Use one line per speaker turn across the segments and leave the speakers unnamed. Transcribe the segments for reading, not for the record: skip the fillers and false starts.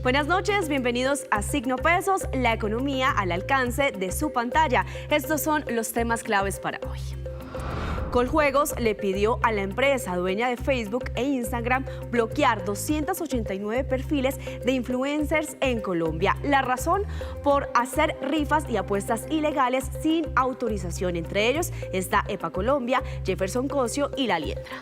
Buenas noches, bienvenidos a Signo Pesos, la economía al alcance de su pantalla. Estos son los temas claves para hoy. Coljuegos le pidió a la empresa dueña de Facebook e Instagram bloquear 289 perfiles de influencers en Colombia. La razón, por hacer rifas y apuestas ilegales sin autorización. Entre ellos está EPA Colombia, Jefferson Cosio y La Liendra.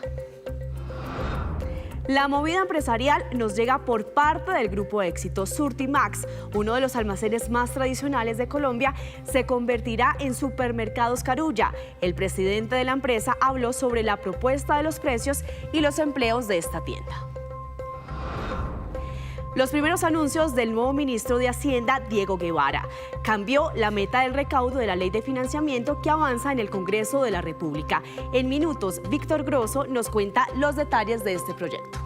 La movida empresarial nos llega por parte del grupo Éxito. Surtimax, uno de los almacenes más tradicionales de Colombia, se convertirá en Supermercados Carulla. El presidente de la empresa habló sobre la propuesta de los precios y los empleos de esta tienda. Los primeros anuncios del nuevo ministro de Hacienda, Diego Guevara. Cambió la meta del recaudo de la ley de financiamiento que avanza en el Congreso de la República. En minutos, Víctor Grosso nos cuenta los detalles de este proyecto.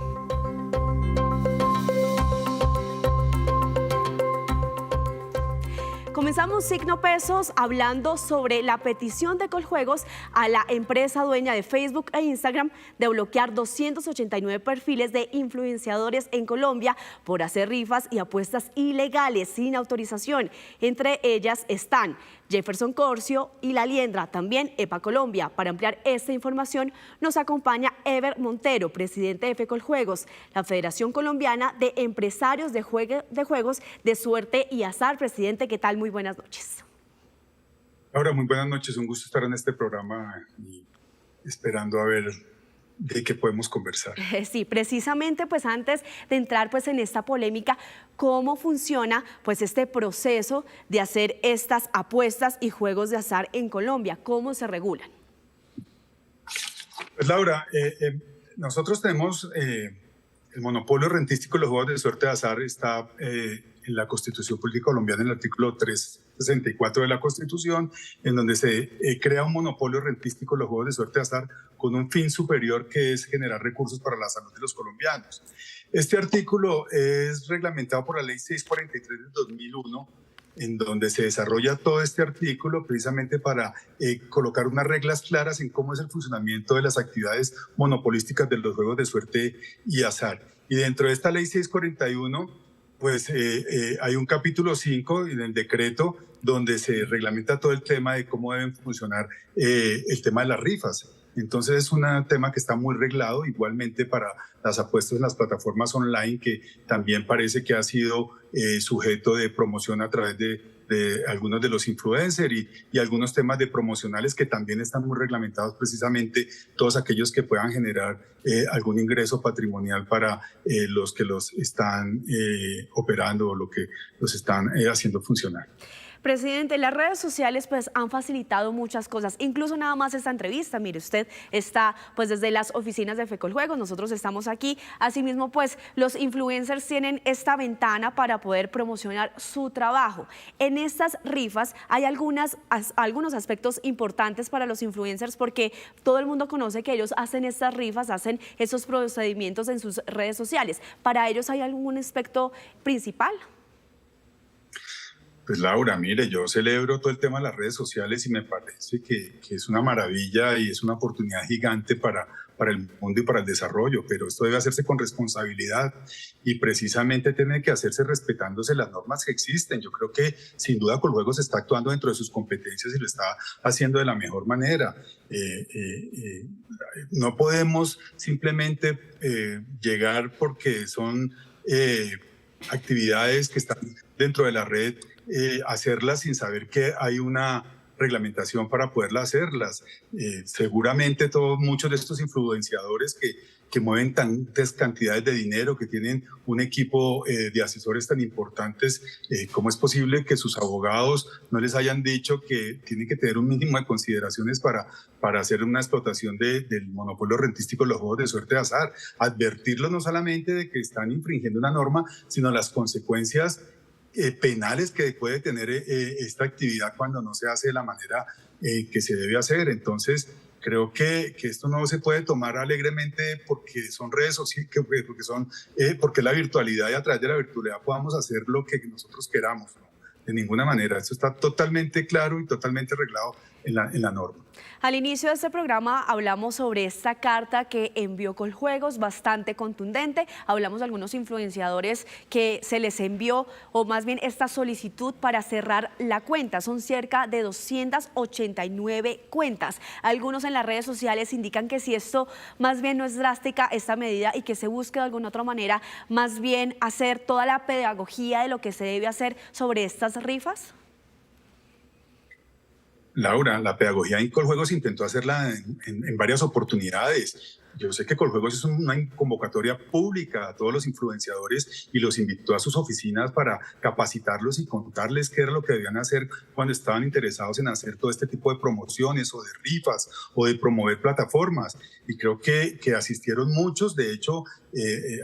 Comenzamos Signo Pesos hablando sobre la petición de Coljuegos a la empresa dueña de Facebook e Instagram de bloquear 289 perfiles de influenciadores en Colombia por hacer rifas y apuestas ilegales sin autorización. Entre ellas están Jefferson Cosio y La Liendra, también EPA Colombia. Para ampliar esta información nos acompaña Ever Montero, presidente de FECOLjuegos, la Federación Colombiana de Empresarios de Juegos de Suerte y Azar. Presidente, ¿qué tal? Muy buenas noches.
Laura, muy buenas noches. Un gusto estar en este programa y esperando a ver de qué podemos conversar.
Sí, precisamente pues antes de entrar pues en esta polémica, ¿cómo funciona pues este proceso de hacer estas apuestas y juegos de azar en Colombia? ¿Cómo se regulan?
Pues Laura, nosotros tenemos el monopolio rentístico de los juegos de suerte de azar. Está en la Constitución Política Colombiana, en el artículo 364 de la Constitución, en donde se crea un monopolio rentístico de los juegos de suerte de azar con un fin superior, que es generar recursos para la salud de los colombianos. Este artículo es reglamentado por la Ley 643 del 2001, en donde se desarrolla todo este artículo precisamente para colocar unas reglas claras en cómo es el funcionamiento de las actividades monopolísticas de los juegos de suerte y azar. Y dentro de esta Ley 641, pues hay un capítulo 5 en el decreto donde se reglamenta todo el tema de cómo deben funcionar el tema de las rifas. Entonces es un tema que está muy reglado, igualmente para las apuestas en las plataformas online, que también parece que ha sido sujeto de promoción a través de algunos de los influencers y algunos temas de promocionales que también están muy reglamentados, precisamente todos aquellos que puedan generar algún ingreso patrimonial para los que los están operando o lo que los están haciendo funcionar.
Presidente, las redes sociales pues han facilitado muchas cosas, incluso nada más esta entrevista. Mire, usted está pues desde las oficinas de FECOLjuegos, nosotros estamos aquí. Asimismo, pues los influencers tienen esta ventana para poder promocionar su trabajo. En estas rifas hay algunos aspectos importantes para los influencers, porque todo el mundo conoce que ellos hacen estas rifas, hacen esos procedimientos en sus redes sociales. ¿Para ellos hay algún aspecto principal?
Pues Laura, mire, yo celebro todo el tema de las redes sociales y me parece que es una maravilla y es una oportunidad gigante para el mundo y para el desarrollo, pero esto debe hacerse con responsabilidad y precisamente tiene que hacerse respetándose las normas que existen. Yo creo que sin duda Coljuegos está actuando dentro de sus competencias y lo está haciendo de la mejor manera. No podemos simplemente llegar porque son actividades que están dentro de la red, hacerlas sin saber que hay una reglamentación para poderlas hacerlas. Seguramente muchos de estos influenciadores que mueven tantas cantidades de dinero, que tienen un equipo de asesores tan importantes, ¿cómo es posible que sus abogados no les hayan dicho que tienen que tener un mínimo de consideraciones para hacer una explotación del monopolio rentístico de los juegos de suerte de azar? Advertirlos no solamente de que están infringiendo una norma, sino las consecuencias penales que puede tener esta actividad cuando no se hace de la manera que se debe hacer. Entonces, creo que esto no se puede tomar alegremente porque son redes sociales, porque la virtualidad, y a través de la virtualidad podamos hacer lo que nosotros queramos, ¿no? De ninguna manera. Esto está totalmente claro y totalmente arreglado en la norma.
Al inicio de este programa hablamos sobre esta carta que envió Coljuegos, bastante contundente. Hablamos de algunos influenciadores que se les envió, o más bien esta solicitud para cerrar la cuenta. Son cerca de 289 cuentas. Algunos en las redes sociales indican que si esto más bien no es drástica esta medida y que se busque de alguna otra manera más bien hacer toda la pedagogía de lo que se debe hacer sobre estas rifas.
Laura, la pedagogía en Coljuegos intentó hacerla en varias oportunidades. Yo sé que Coljuegos es una convocatoria pública a todos los influenciadores y los invitó a sus oficinas para capacitarlos y contarles qué era lo que debían hacer cuando estaban interesados en hacer todo este tipo de promociones o de rifas o de promover plataformas. Y creo que asistieron muchos. De hecho,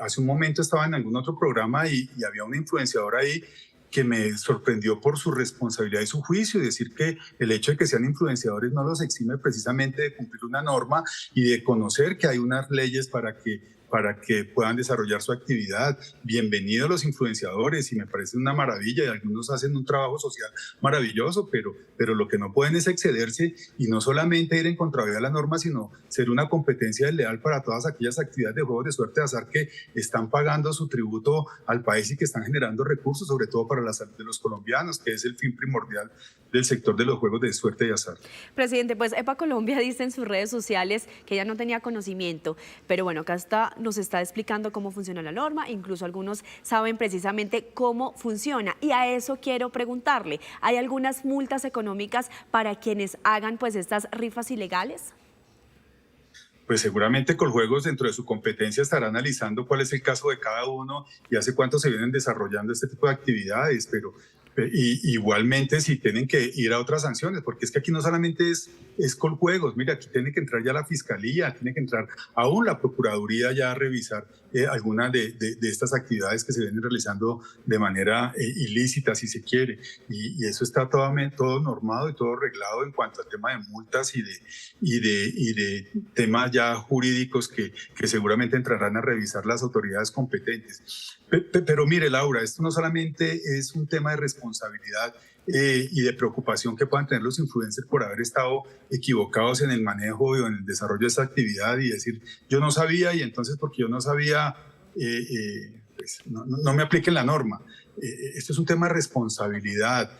hace un momento estaba en algún otro programa y había una influenciadora ahí que me sorprendió por su responsabilidad y su juicio, y decir que el hecho de que sean influenciadores no los exime precisamente de cumplir una norma y de conocer que hay unas leyes para que puedan desarrollar su actividad. Bienvenidos los influenciadores, y me parece una maravilla, y algunos hacen un trabajo social maravilloso, pero lo que no pueden es excederse y no solamente ir en contravía de la norma, sino ser una competencia desleal para todas aquellas actividades de juegos de suerte de azar que están pagando su tributo al país y que están generando recursos, sobre todo para la salud de los colombianos, que es el fin primordial del sector de los juegos de suerte y azar.
Presidente, pues EPA Colombia dice en sus redes sociales que ella no tenía conocimiento, pero bueno, acá nos está explicando cómo funciona la norma, incluso algunos saben precisamente cómo funciona, y a eso quiero preguntarle, ¿hay algunas multas económicas para quienes hagan pues estas rifas ilegales?
Pues seguramente Coljuegos, dentro de su competencia, estará analizando cuál es el caso de cada uno y hace cuánto se vienen desarrollando este tipo de actividades, pero igualmente si tienen que ir a otras sanciones, porque es que aquí no solamente es Coljuegos, mira, aquí tiene que entrar ya la Fiscalía, tiene que entrar aún la Procuraduría ya a revisar algunas de estas actividades que se vienen realizando de manera ilícita, si se quiere, y eso está todo normado y todo reglado en cuanto al tema de multas y de temas ya jurídicos que seguramente entrarán a revisar las autoridades competentes. Pero mire, Laura, esto no solamente es un tema de responsabilidad y de preocupación que puedan tener los influencers por haber estado equivocados en el manejo o en el desarrollo de esta actividad y decir, yo no sabía, y entonces porque yo no sabía, pues no me apliquen la norma. Esto es un tema de responsabilidad.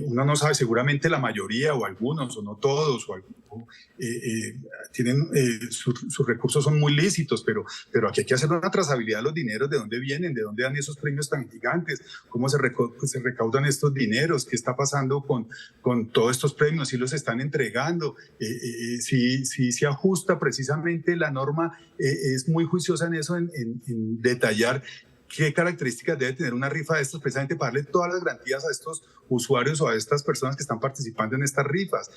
Uno no sabe, seguramente la mayoría o algunos o no todos tienen sus recursos son muy lícitos, pero aquí hay que hacer una trazabilidad de los dineros, de dónde vienen, de dónde dan esos premios tan gigantes, cómo se recaudan estos dineros, qué está pasando con todos estos premios, si los están entregando, si se ajusta precisamente la norma, es muy juiciosa en eso, en detallar qué características debe tener una rifa de estas, precisamente para darle todas las garantías a estos usuarios o a estas personas que están participando en estas rifas.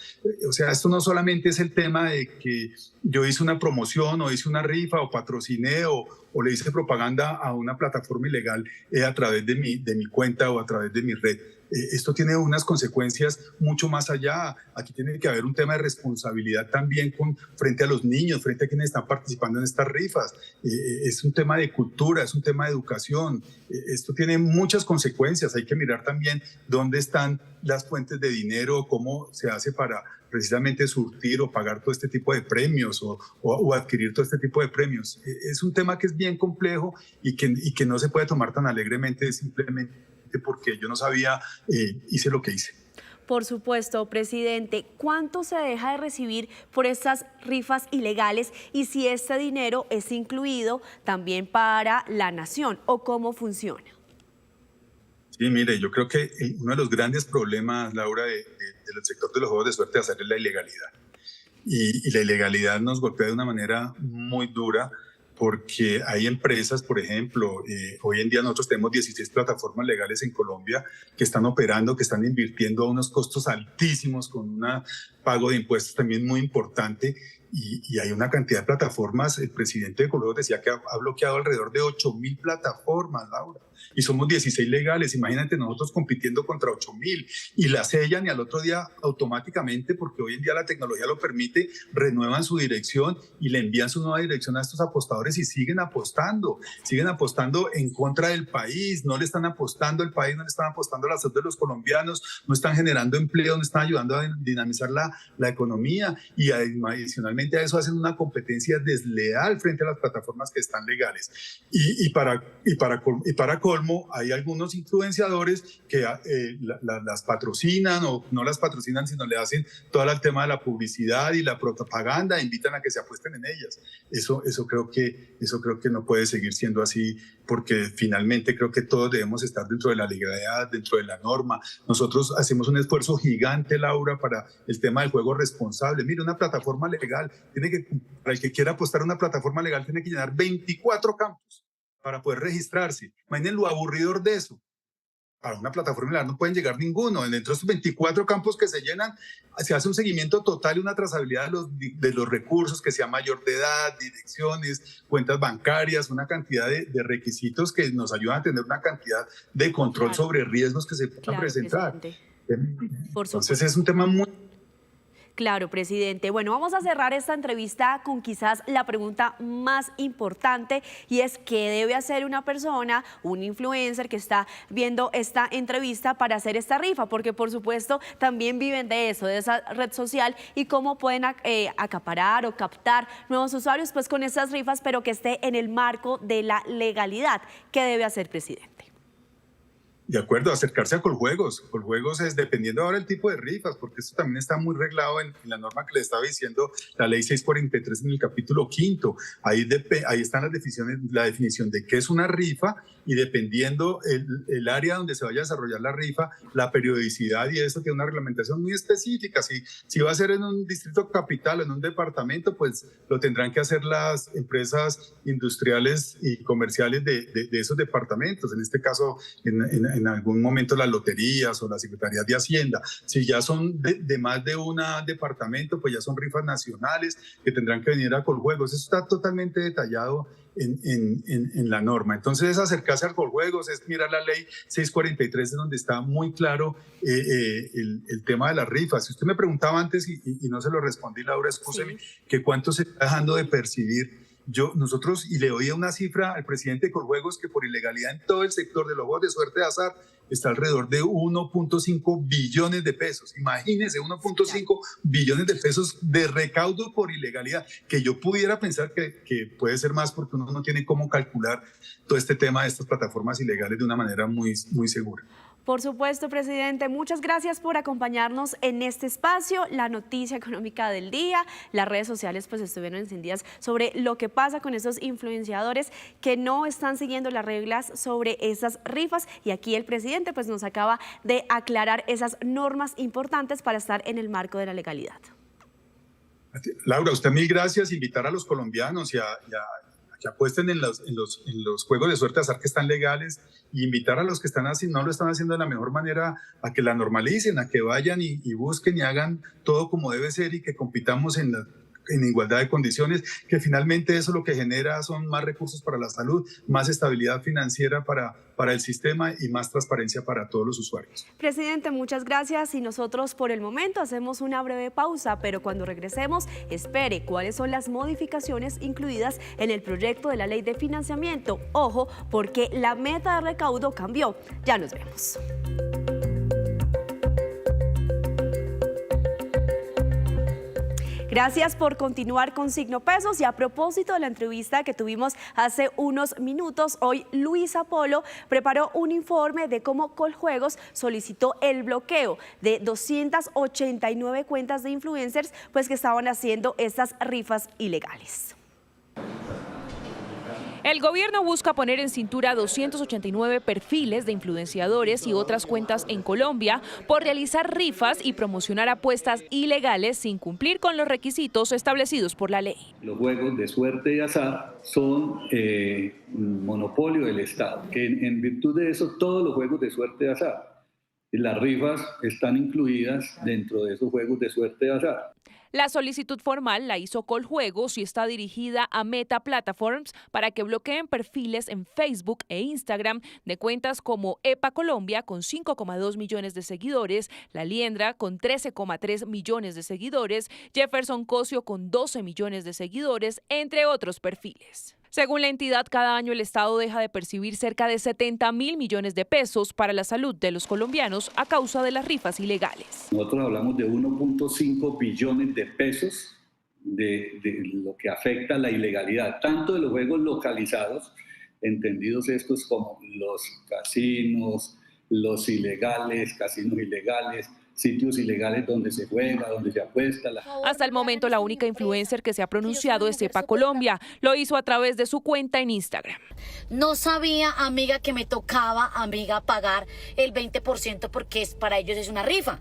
O sea, esto no solamente es el tema de que yo hice una promoción o hice una rifa o patrociné o le hice propaganda a una plataforma ilegal a través de mi cuenta o a través de mi red. Esto tiene unas consecuencias mucho más allá. Aquí tiene que haber un tema de responsabilidad también frente a los niños, frente a quienes están participando en estas rifas. Es un tema de cultura, es un tema de educación. Esto tiene muchas consecuencias. Hay que mirar también dónde están las fuentes de dinero, cómo se hace para precisamente surtir o pagar todo este tipo de premios o adquirir todo este tipo de premios. Es un tema que es bien complejo y que no se puede tomar tan alegremente simplemente porque yo no sabía, hice lo que hice.
Por supuesto, presidente, ¿cuánto se deja de recibir por estas rifas ilegales y si este dinero es incluido también para la nación o cómo funciona?
Sí, mire, yo creo que uno de los grandes problemas, Laura, del sector de los juegos de suerte de azar es la ilegalidad. Y la ilegalidad nos golpea de una manera muy dura, porque hay empresas, por ejemplo, hoy en día nosotros tenemos 16 plataformas legales en Colombia que están operando, que están invirtiendo a unos costos altísimos con un pago de impuestos también muy importante, y hay una cantidad de plataformas. El presidente de Coljuegos decía que ha bloqueado alrededor de 8.000 plataformas, Laura. y somos 16 legales. Imagínate nosotros compitiendo contra 8.000 y la sellan y al otro día automáticamente, porque hoy en día la tecnología lo permite, renuevan su dirección y le envían su nueva dirección a estos apostadores y siguen apostando en contra del país, no le están apostando al país, no le están apostando a la salud de los colombianos, no están generando empleo, no están ayudando a dinamizar la economía y adicionalmente a eso hacen una competencia desleal frente a las plataformas que están legales. Y para colmo, hay algunos influenciadores que las patrocinan o no las patrocinan, sino le hacen todo el tema de la publicidad y la propaganda, invitan a que se apuesten en ellas. Eso creo que no puede seguir siendo así, porque finalmente creo que todos debemos estar dentro de la legalidad, dentro de la norma. Nosotros hacemos un esfuerzo gigante, Laura, para el tema del juego responsable. Mira, una plataforma legal, para el que quiera apostar a una plataforma legal, tiene que llenar 24 campos para poder registrarse. Imaginen lo aburridor de eso. Para una plataforma legal no pueden llegar ninguno. Dentro de estos 24 campos que se llenan, se hace un seguimiento total y una trazabilidad de los recursos, que sea mayor de edad, direcciones, cuentas bancarias, una cantidad de requisitos que nos ayudan a tener una cantidad de control sobre riesgos que se puedan presentar. Entonces es un tema muy...
Claro, presidente. Bueno, vamos a cerrar esta entrevista con quizás la pregunta más importante, y es ¿qué debe hacer una persona, un influencer que está viendo esta entrevista para hacer esta rifa? Porque por supuesto también viven de eso, de esa red social, y cómo pueden acaparar o captar nuevos usuarios pues con estas rifas, pero que esté en el marco de la legalidad. ¿Qué debe hacer, presidente?
De acuerdo, acercarse a Coljuegos. Coljuegos es dependiendo ahora el tipo de rifas, porque esto también está muy reglado en la norma que le estaba diciendo la ley 643 en el capítulo 5. Ahí están las definiciones, la definición de qué es una rifa, y dependiendo el área donde se vaya a desarrollar la rifa, la periodicidad, y eso tiene una reglamentación muy específica. Si va a ser en un distrito capital o en un departamento, pues lo tendrán que hacer las empresas industriales y comerciales de esos departamentos. En este caso, en algún momento las loterías o las secretarías de Hacienda. Si ya son de más de un departamento, pues ya son rifas nacionales que tendrán que venir a Coljuegos. Eso está totalmente detallado en la norma. Entonces es acercarse al Coljuegos, es mirar la ley 643, donde está muy claro el tema de las rifas. Si usted me preguntaba antes y no se lo respondí, Laura, excúseme, que cuánto se está dejando de percibir. Nosotros, y le oía una cifra al presidente de Coljuegos, que por ilegalidad en todo el sector de los juegos de suerte de azar está alrededor de 1.5 billones de pesos. Imagínense, 1.5 billones de pesos de recaudo por ilegalidad, que yo pudiera pensar que puede ser más, porque uno no tiene cómo calcular todo este tema de estas plataformas ilegales de una manera muy, muy segura.
Por supuesto, presidente, muchas gracias por acompañarnos en este espacio. La noticia económica del día, las redes sociales pues estuvieron encendidas sobre lo que pasa con esos influenciadores que no están siguiendo las reglas sobre esas rifas, y aquí el presidente pues nos acaba de aclarar esas normas importantes para estar en el marco de la legalidad.
Laura, usted mil gracias. Invitar a los colombianos y que apuesten en los juegos de suerte de azar que están legales, y invitar a los que no lo están haciendo de la mejor manera a que la normalicen, a que vayan y busquen y hagan todo como debe ser, y que compitamos en igualdad de condiciones, que finalmente eso lo que genera son más recursos para la salud, más estabilidad financiera para el sistema y más transparencia para todos los usuarios.
Presidente, muchas gracias, y nosotros por el momento hacemos una breve pausa, pero cuando regresemos espere cuáles son las modificaciones incluidas en el proyecto de la ley de financiamiento. Ojo, porque la meta de recaudo cambió. Ya nos vemos. Gracias por continuar con Signo Pesos, y a propósito de la entrevista que tuvimos hace unos minutos, hoy Luis Apolo preparó un informe de cómo Coljuegos solicitó el bloqueo de 289 cuentas de influencers pues que estaban haciendo estas rifas ilegales.
El gobierno busca poner en cintura 289 perfiles de influenciadores y otras cuentas en Colombia por realizar rifas y promocionar apuestas ilegales sin cumplir con los requisitos establecidos por la ley.
Los juegos de suerte y azar son un monopolio del Estado. En virtud de eso, todos los juegos de suerte y azar, las rifas están incluidas dentro de esos juegos de suerte y azar.
La solicitud formal la hizo Coljuegos y está dirigida a Meta Platforms para que bloqueen perfiles en Facebook e Instagram de cuentas como EPA Colombia con 5,2 millones de seguidores, La Liendra con 13,3 millones de seguidores, Jefferson Cosio con 12 millones de seguidores, entre otros perfiles. Según la entidad, cada año el Estado deja de percibir cerca de 70.000 millones de pesos para la salud de los colombianos a causa de las rifas ilegales.
Nosotros hablamos de 1.5 billones de pesos de lo que afecta a la ilegalidad, tanto de los juegos localizados, entendidos estos como los casinos, los ilegales, casinos ilegales, sitios ilegales donde se juega, donde se apuesta.
Hasta el momento, la única influencer que se ha pronunciado es EPA Colombia. Lo hizo a través de su cuenta en Instagram.
No sabía, amiga, que me tocaba, amiga, pagar el 20% porque para ellos es una rifa.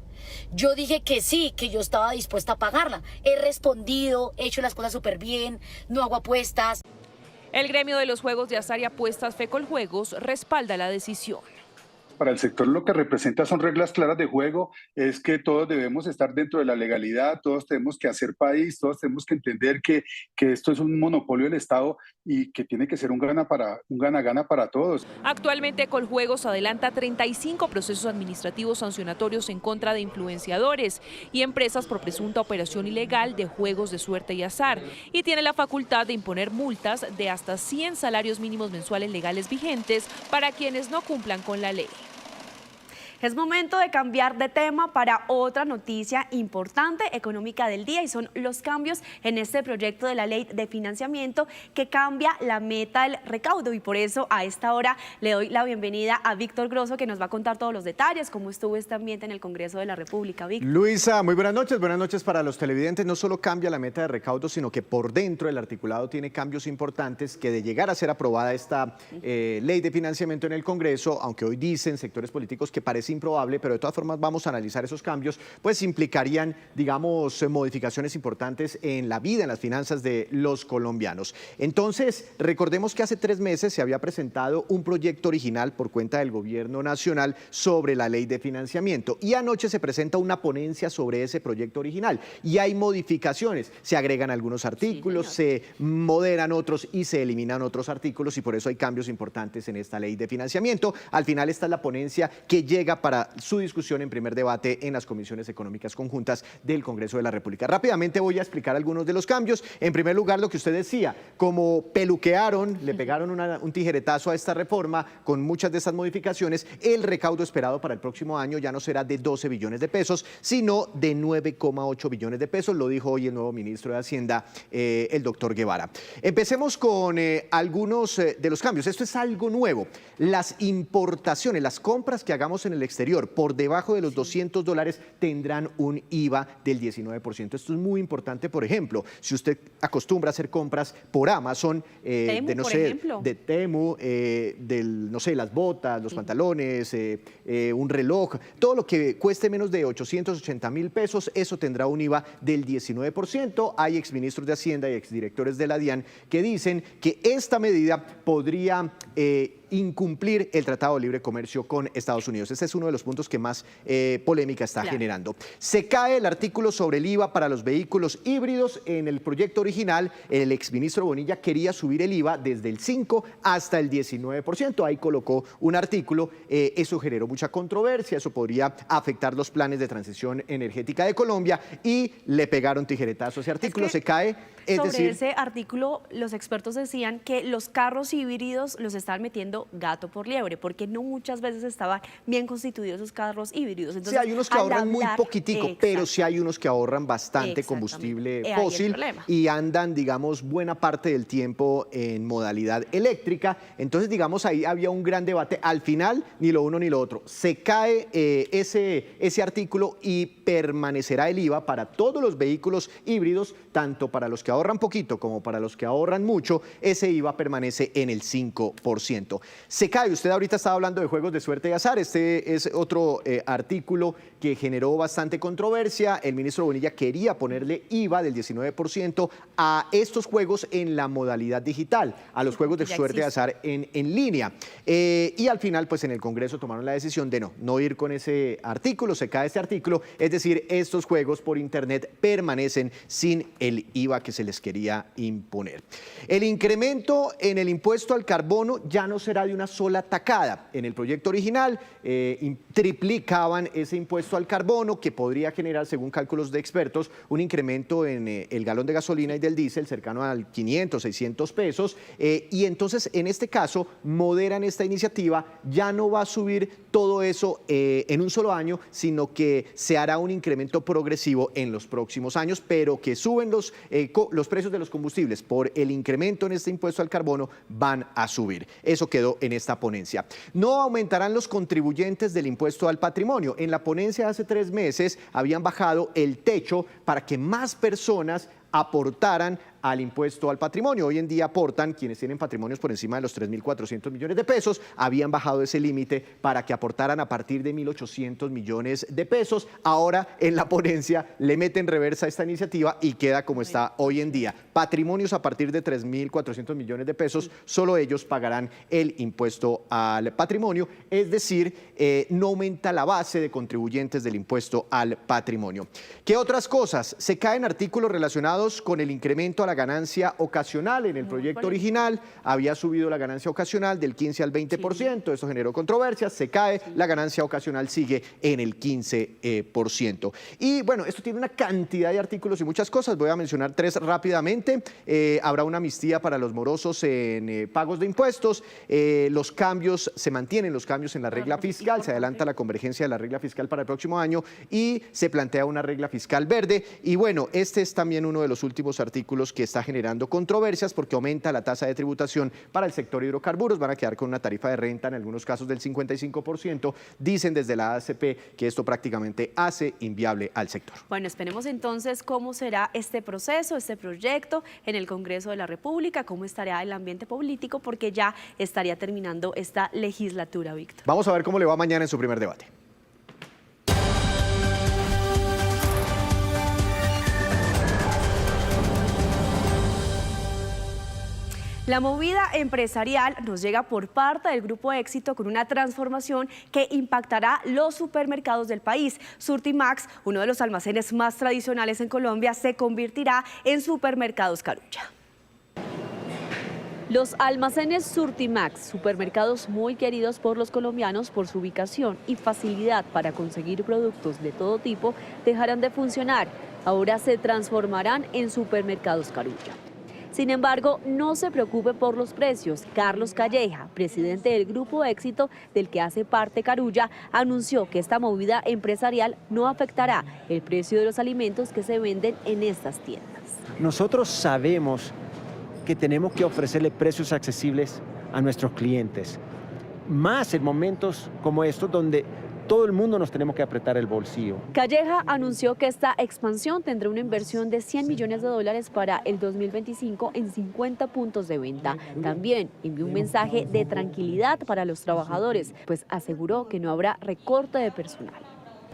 Yo dije que sí, que yo estaba dispuesta a pagarla. He respondido, he hecho las cosas súper bien, no hago apuestas.
El gremio de los juegos de azar y apuestas Fecoljuegos respalda la decisión.
Para el sector lo que representa son reglas claras de juego, es que todos debemos estar dentro de la legalidad, todos tenemos que hacer país, todos tenemos que entender que esto es un monopolio del Estado y que tiene que ser un gana-gana para todos.
Actualmente Coljuegos adelanta 35 procesos administrativos sancionatorios en contra de influenciadores y empresas por presunta operación ilegal de juegos de suerte y azar, y tiene la facultad de imponer multas de hasta 100 salarios mínimos mensuales legales vigentes para quienes no cumplan con la ley.
Es momento de cambiar de tema para otra noticia importante económica del día, y son los cambios en este proyecto de la ley de financiamiento que cambia la meta del recaudo, y por eso a esta hora le doy la bienvenida a Víctor Grosso, que nos va a contar todos los detalles, cómo estuvo este ambiente en el Congreso de la República. Víctor.
Luisa, muy buenas noches para los televidentes. No solo cambia la meta de recaudo, sino que por dentro el articulado tiene cambios importantes que, de llegar a ser aprobada esta ley de financiamiento en el Congreso, aunque hoy dicen sectores políticos que parece improbable, pero de todas formas vamos a analizar esos cambios, pues implicarían, digamos, modificaciones importantes en la vida, en las finanzas de los colombianos. Entonces, recordemos que hace 3 meses se había presentado un proyecto original por cuenta del Gobierno Nacional sobre la ley de financiamiento, y anoche se presenta una ponencia sobre ese proyecto original y hay modificaciones, se agregan algunos artículos, se moderan otros y se eliminan otros artículos, y por eso hay cambios importantes en esta ley de financiamiento. Al final, esta es la ponencia que llega para su discusión en primer debate en las comisiones económicas conjuntas del Congreso de la República. Rápidamente voy a explicar algunos de los cambios. En primer lugar, lo que usted decía, como peluquearon, le pegaron un tijeretazo a esta reforma con muchas de estas modificaciones, el recaudo esperado para el próximo año ya no será de 12 billones de pesos, sino de 9,8 billones de pesos, lo dijo hoy el nuevo ministro de Hacienda, el doctor Guevara. Empecemos con algunos de los cambios. Esto es algo nuevo. Las importaciones, las compras que hagamos en el exterior por debajo de los $200 tendrán un IVA del 19%. Esto es muy importante. Por ejemplo, si usted acostumbra a hacer compras por Amazon, de Temu, las botas, los pantalones, un reloj, todo lo que cueste menos de 880.000 pesos, eso tendrá un IVA del 19%. Hay exministros de Hacienda y exdirectores de la DIAN que dicen que esta medida podría incumplir el Tratado de Libre Comercio con Estados Unidos. Este es uno de los puntos que más polémica está generando. Se cae el artículo sobre el IVA para los vehículos híbridos. En el proyecto original, el exministro Bonilla quería subir el IVA desde el 5 hasta el 19%. Ahí colocó un artículo. Eso generó mucha controversia. Eso podría afectar los planes de transición energética de Colombia y le pegaron tijeretazo a ese artículo. Se cae.
Sobre ese artículo, los expertos decían que los carros híbridos los están metiendo gato por liebre, porque no muchas veces estaban bien constituidos esos carros híbridos. Entonces,
sí, hay unos que ahorran muy poquitico, pero sí hay unos que ahorran bastante combustible fósil y andan, digamos, buena parte del tiempo en modalidad eléctrica. Entonces, digamos, ahí había un gran debate. Al final, ni lo uno ni lo otro. Se cae ese artículo y permanecerá el IVA para todos los vehículos híbridos, tanto para los que ahorran poquito como para los que ahorran mucho. Ese IVA permanece en el 5%. Se cae, usted ahorita estaba hablando de juegos de suerte y azar, este es otro artículo que generó bastante controversia. El ministro Bonilla quería ponerle IVA del 19% a estos juegos en la modalidad digital, a los juegos de suerte y azar en línea. Y al final, pues en el Congreso tomaron la decisión de no ir con ese artículo, se cae este artículo, es decir, estos juegos por internet permanecen sin el IVA que se les quería imponer. El incremento en el impuesto al carbono ya no será de una sola tacada. En el proyecto original triplicaban ese impuesto al carbono que podría generar, según cálculos de expertos, un incremento en el galón de gasolina y del diésel cercano al 500, 600 pesos. Y entonces, en este caso, moderan esta iniciativa, ya no va a subir todo eso en un solo año, sino que se hará un incremento progresivo en los próximos años, pero que suben los precios de los combustibles por el incremento en este impuesto al carbono van a subir. Eso quedó en esta ponencia. No aumentarán los contribuyentes del impuesto al patrimonio. En la ponencia hace 3 meses habían bajado el techo para que más personas aportaran al impuesto al patrimonio. Hoy en día aportan quienes tienen patrimonios por encima de los 3.400 millones de pesos. Habían bajado ese límite para que aportaran a partir de 1.800 millones de pesos. Ahora en la ponencia le meten reversa a esta iniciativa y queda como está hoy en día. Patrimonios a partir de 3.400 millones de pesos, solo ellos pagarán el impuesto al patrimonio, es decir, no aumenta la base de contribuyentes del impuesto al patrimonio. ¿Qué otras cosas? Se caen artículos relacionados con el incremento a la ganancia ocasional. En el proyecto original había subido la ganancia ocasional del 15 al 20%, eso generó controversias, se cae, la ganancia ocasional sigue en el 15%. Y bueno, esto tiene una cantidad de artículos y muchas cosas, voy a mencionar 3 rápidamente. Habrá una amnistía para los morosos en pagos de impuestos, los cambios, se mantienen los cambios en la regla fiscal, se adelanta la convergencia de la regla fiscal para el próximo año y se plantea una regla fiscal verde. Y bueno, este es también uno de los últimos artículos que está generando controversias porque aumenta la tasa de tributación para el sector hidrocarburos. Van a quedar con una tarifa de renta en algunos casos del 55%. Dicen desde la ACP que esto prácticamente hace inviable al sector.
Bueno, esperemos entonces cómo será este proceso, este proyecto en el Congreso de la República, cómo estará el ambiente político, porque ya estaría terminando esta legislatura, Víctor. Vamos
a ver cómo le va mañana en su primer debate.
La movida empresarial nos llega por parte del Grupo Éxito con una transformación que impactará los supermercados del país. Surtimax, uno de los almacenes más tradicionales en Colombia, se convertirá en Supermercados Carulla. Los almacenes Surtimax, supermercados muy queridos por los colombianos por su ubicación y facilidad para conseguir productos de todo tipo, dejarán de funcionar. Ahora se transformarán en Supermercados Carulla. Sin embargo, no se preocupe por los precios. Carlos Calleja, presidente del Grupo Éxito, del que hace parte Carulla, anunció que esta movida empresarial no afectará el precio de los alimentos que se venden en estas tiendas.
Nosotros sabemos que tenemos que ofrecerle precios accesibles a nuestros clientes, más en momentos como estos donde todo el mundo nos tenemos que apretar el bolsillo.
Calleja anunció que esta expansión tendrá una inversión de $100 millones para el 2025 en 50 puntos de venta. También envió un mensaje de tranquilidad para los trabajadores, pues aseguró que no habrá recorte de personal.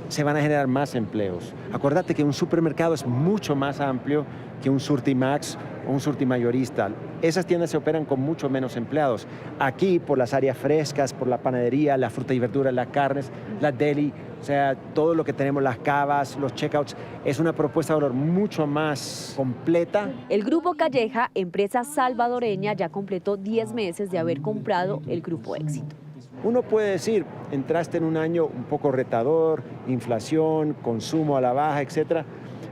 Se van a generar más empleos. Acuérdate que un supermercado es mucho más amplio que un Surtimax o un surtimayorista. Esas tiendas se operan con mucho menos empleados. Aquí, por las áreas frescas, por la panadería, la fruta y verdura, las carnes, la deli, o sea, todo lo que tenemos, las cavas, los checkouts, es una propuesta de valor mucho más completa.
El Grupo Calleja, empresa salvadoreña, ya completó 10 meses de haber comprado el Grupo Éxito.
Uno puede decir, entraste en un año un poco retador, inflación, consumo a la baja, etcétera,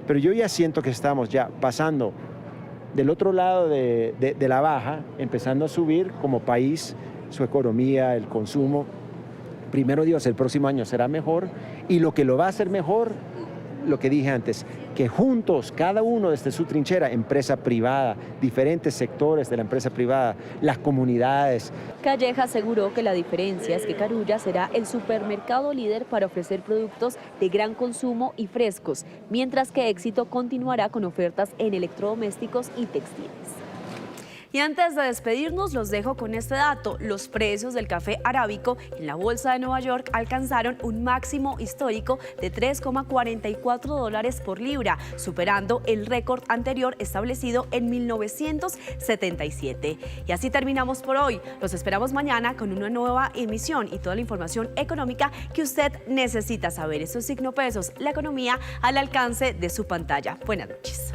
pero yo ya siento que estamos ya pasando del otro lado de la baja, empezando a subir como país su economía, el consumo. Primero Dios, el próximo año será mejor y lo que lo va a hacer mejor, lo que dije antes, que juntos, cada uno desde su trinchera, empresa privada, diferentes sectores de la empresa privada, las comunidades.
Calleja aseguró que la diferencia es que Carulla será el supermercado líder para ofrecer productos de gran consumo y frescos, mientras que Éxito continuará con ofertas en electrodomésticos y textiles. Y antes de despedirnos, los dejo con este dato. Los precios del café arábico en la Bolsa de Nueva York alcanzaron un máximo histórico de $3,44 por libra, superando el récord anterior establecido en 1977. Y así terminamos por hoy. Los esperamos mañana con una nueva emisión y toda la información económica que usted necesita saber. Esto es Signo Pesos, la economía al alcance de su pantalla. Buenas noches.